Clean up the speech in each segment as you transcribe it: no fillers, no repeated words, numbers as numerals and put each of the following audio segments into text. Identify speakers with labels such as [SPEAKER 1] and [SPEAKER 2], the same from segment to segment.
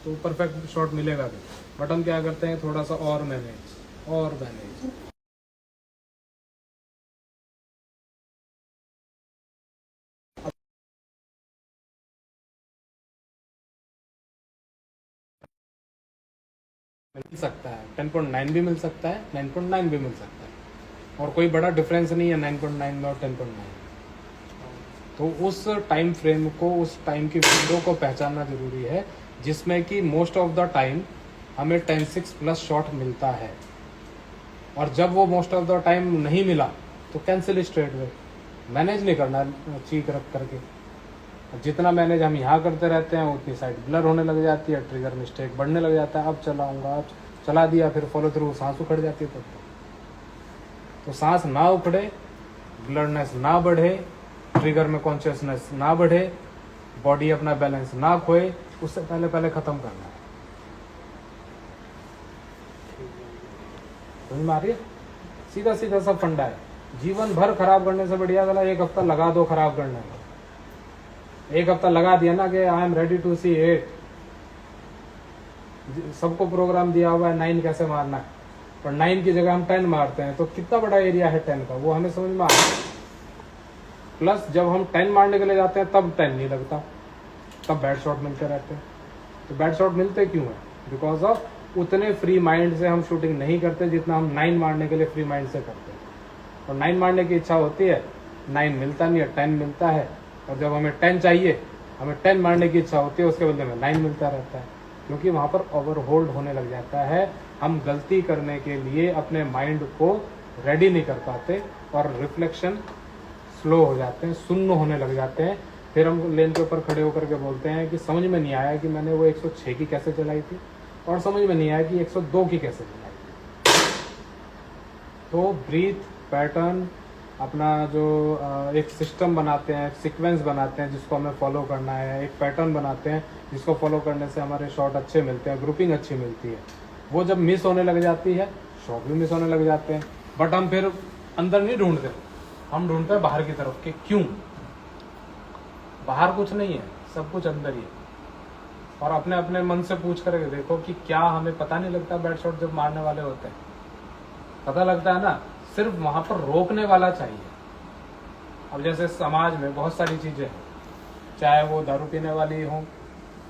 [SPEAKER 1] तो perfect shot मिलेगा भी। बट हम क्या करते हैं, थोड़ा सा और मैनेज। मिल सकता है 10.9 भी मिल सकता है, 9.9 भी मिल सकता है, और कोई बड़ा डिफरेंस नहीं है 9.9 में और 10.9। तो उस टाइम फ्रेम को, उस टाइम की विंडो को पहचानना जरूरी है जिसमें कि मोस्ट ऑफ द टाइम हमें 10.6 प्लस शॉट मिलता है। और जब वो मोस्ट ऑफ द टाइम नहीं मिला तो कैंसिल स्ट्रेट वे, मैनेज नहीं करना चीक रख करके। जितना मैनेज हम यहाँ करते रहते हैं उतनी साइड ब्लर होने लग जाती है, ट्रिगर मिस्टेक बढ़ने लग जाता है। अब चलाऊंगा, अब चला दिया, फिर फॉलो थ्रू, सांस उखड़ जाती है तब तो सांस ना उखड़े, ब्लरनेस ना बढ़े, ट्रिगर में कॉन्शियसनेस ना बढ़े, बॉडी अपना बैलेंस ना खोए, उससे पहले पहले खत्म करना है। समझ में आ रही है? सीधा सीधा सब फंडा है। जीवन भर खराब करने से बढ़िया वाला एक हफ्ता लगा दो खराब करने में। एक हफ्ता लगा दिया ना कि आई एम रेडी टू सी 8, सबको प्रोग्राम दिया हुआ है 9 कैसे मारना है, पर 9 की जगह हम 10 मारते हैं, तो कितना बड़ा एरिया है 10 का, वो हमें समझ में आता है। प्लस जब हम 10 मारने के लिए जाते हैं तब 10 नहीं लगता, तब बैड शॉट मिलते रहते हैं। तो बैड शॉट मिलते क्यों है? बिकॉज ऑफ उतने फ्री माइंड से हम शूटिंग नहीं करते जितना हम 9 मारने के लिए फ्री माइंड से करते हैं। और 9 मारने की इच्छा होती है, 9 मिलता नहीं है, 10 मिलता है। और जब हमें 10 चाहिए, हमें 10 मारने की इच्छा होती है, उसके बदले में 9 मिलता रहता है, क्योंकि वहाँ पर ओवरहोल्ड होने लग जाता है। हम गलती करने के लिए अपने माइंड को रेडी नहीं कर पाते और रिफ्लेक्शन स्लो हो जाते हैं, सुन्न होने लग जाते हैं। फिर हम लेन के ऊपर खड़े होकर के बोलते हैं कि समझ में नहीं आया कि मैंने वो 106 की कैसे चलाई थी, और समझ में नहीं आया कि 102 की कैसे चलाई थी। तो ब्रीथ पैटर्न अपना जो एक सिस्टम बनाते हैं, एक सीक्वेंस बनाते हैं जिसको हमें फॉलो करना है, एक पैटर्न बनाते हैं जिसको फॉलो करने से हमारे शॉट अच्छे मिलते हैं, ग्रुपिंग अच्छी मिलती है। वो जब मिस होने लग जाती है, शॉट भी मिस होने लग जाते हैं। बट हम फिर अंदर नहीं ढूंढते, हम ढूंढते हैं बाहर की तरफ के क्यों। बाहर कुछ नहीं है, सब कुछ अंदर ही है। और अपने अपने मन से पूछ करके देखो कि क्या हमें पता नहीं लगता बैड शॉट जब मारने वाले होते हैं? पता लगता है ना, सिर्फ वहां पर रोकने वाला चाहिए। अब जैसे समाज में बहुत सारी चीजें हैं, चाहे वो दारू पीने वाली हो,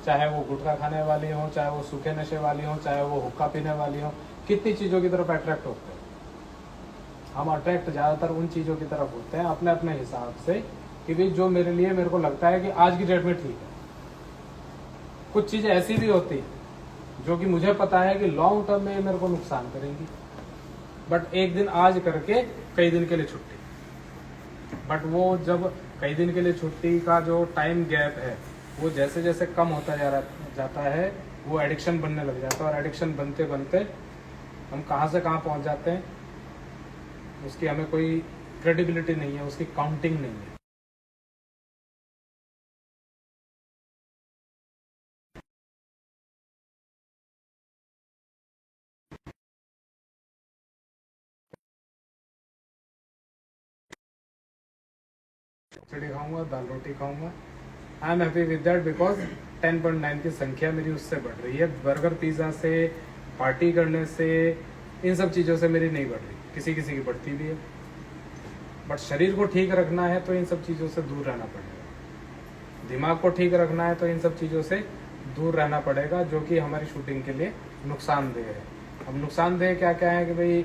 [SPEAKER 1] चाहे वो गुटखा खाने वाली हो, चाहे वो सूखे नशे वाली हो, चाहे वो हुक्का पीने वाली हो, कितनी चीजों की तरफ अट्रैक्ट होते हैं। हम अट्रैक्ट ज्यादातर उन चीजों की तरफ होते हैं अपने अपने हिसाब से कि भाई जो मेरे को लगता है कि आज की डेट में ठीक है। कुछ चीजें ऐसी भी होती है जो कि मुझे पता है कि लॉन्ग टर्म में मेरे को नुकसान करेंगी, बट एक दिन आज करके कई दिन के लिए छुट्टी। बट वो जब कई दिन के लिए छुट्टी का जो टाइम गैप है वो जैसे जैसे कम होता जाता है, वो एडिक्शन बनने लग जाता है। और एडिक्शन बनते बनते हम कहाँ से कहाँ पहुँच जाते हैं, उसकी हमें कोई क्रेडिबिलिटी नहीं है, उसकी काउंटिंग नहीं है। खिचड़ी खाऊंगा, दाल रोटी खाऊंगा, I am happy with that, because 10.9 की संख्या मेरी उससे बढ़ रही है। बर्गर पिज्जा से, पार्टी करने से, इन सब चीज़ों से मेरी नहीं बढ़ रही। किसी किसी की बढ़ती भी है, बट शरीर को ठीक रखना है तो इन सब चीज़ों से दूर रहना पड़ेगा। दिमाग को ठीक रखना है तो इन सब चीज़ों से दूर रहना पड़ेगा, जो कि हमारी शूटिंग के लिए नुकसानदेह है। अब नुकसानदेह क्या क्या है कि भाई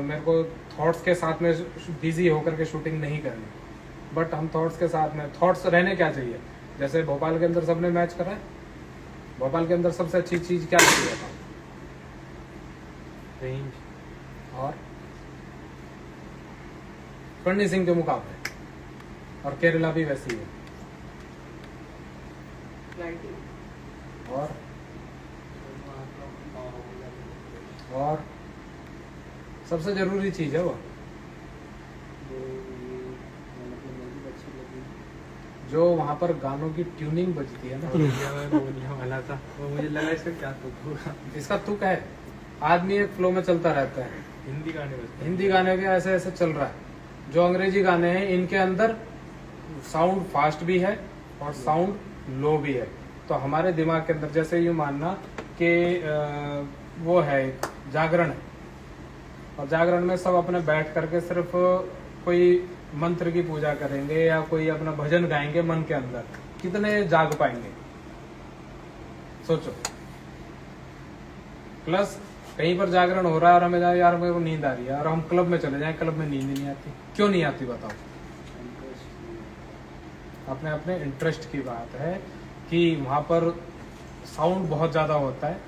[SPEAKER 1] मेरे को थॉट्स के साथ में बिजी होकर के शूटिंग नहीं करनी, बट हम थॉट्स के साथ में, थॉट्स रहने क्या चाहिए। जैसे भोपाल के अंदर सबने मैच करा है, भोपाल के अंदर सबसे अच्छी चीज क्या लगती है? रेंज। और कर्णी सिंह के मुकाबले, और केरला भी वैसी है। और सबसे जरूरी चीज है वो जो वहाँ पर गानों की ट्यूनिंग बजती है ना,
[SPEAKER 2] वाला था वो, मुझे लगा इसका क्या तुक होगा।
[SPEAKER 1] इसका तुक है। आदमी एक फ्लो में चलता रहता है। हिंदी गाने के ऐसे ऐसे चल रहा है। जो अंग्रेजी गाने हैं इनके अंदर साउंड फास्ट भी है और साउंड लो भी है, तो हमारे दिमाग के अंदर जैसे यूं मानना कि वो है एक जागरण है, और जागरण में सब अपने बैठ करके सिर्फ कोई मंत्र की पूजा करेंगे या कोई अपना भजन गाएंगे मन के अंदर, कितने जाग पाएंगे सोचो। प्लस कहीं पर जागरण हो रहा है और हमें जाए यार मेरे को नींद आ रही है, और हम क्लब में चले जाएं, क्लब में नींद ही नहीं आती। क्यों नहीं आती बताओ? अपने अपने इंटरेस्ट की बात है कि वहां पर साउंड बहुत ज्यादा होता है,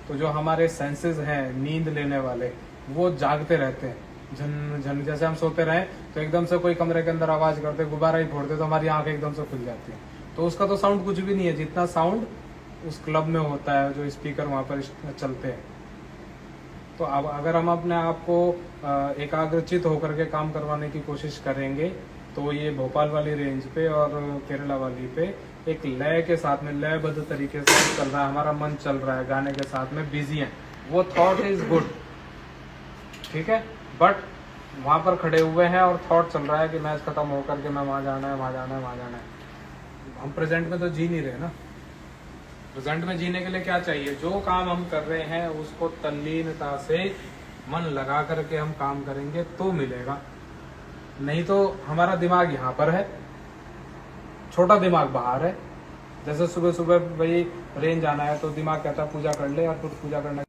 [SPEAKER 1] तो जो हमारे सेंसेस हैं नींद लेने वाले वो जागते रहते हैं। झन झन जैसे हम सोते रहे तो एकदम से कोई कमरे के अंदर आवाज करते, गुब्बारा ही फोड़ते, तो हमारी आंखें एकदम से खुल जाती है। तो उसका तो साउंड कुछ भी नहीं है जितना साउंड उस क्लब में होता है, जो स्पीकर वहां पर चलते हैं। तो अब अगर हम अपने आप को एकाग्रचित होकर के काम करवाने की कोशिश करेंगे, तो ये भोपाल वाली रेंज पे और केरला वाली पे एक लय के साथ में लयबद्ध तरीके से चल रहा है, हमारा मन चल रहा है, गाने के साथ में बिजी है, वो थॉट इज गुड, ठीक है। बट वहां पर खड़े हुए हैं और थॉट चल रहा है कि मैच खत्म होकर के मैं वहां जाना है, वहां जाना है, वहां जाना है। हम प्रेजेंट में तो जी नहीं रहे ना। प्रेजेंट में जीने के लिए क्या चाहिए? जो काम हम कर रहे हैं उसको तल्लीनता से मन लगा करके हम काम करेंगे तो मिलेगा, नहीं तो हमारा दिमाग यहाँ पर है, छोटा दिमाग बाहर है। जैसे सुबह सुबह भाई रेंज आना है तो दिमाग कहता है पूजा कर ले, और फिर पूजा करने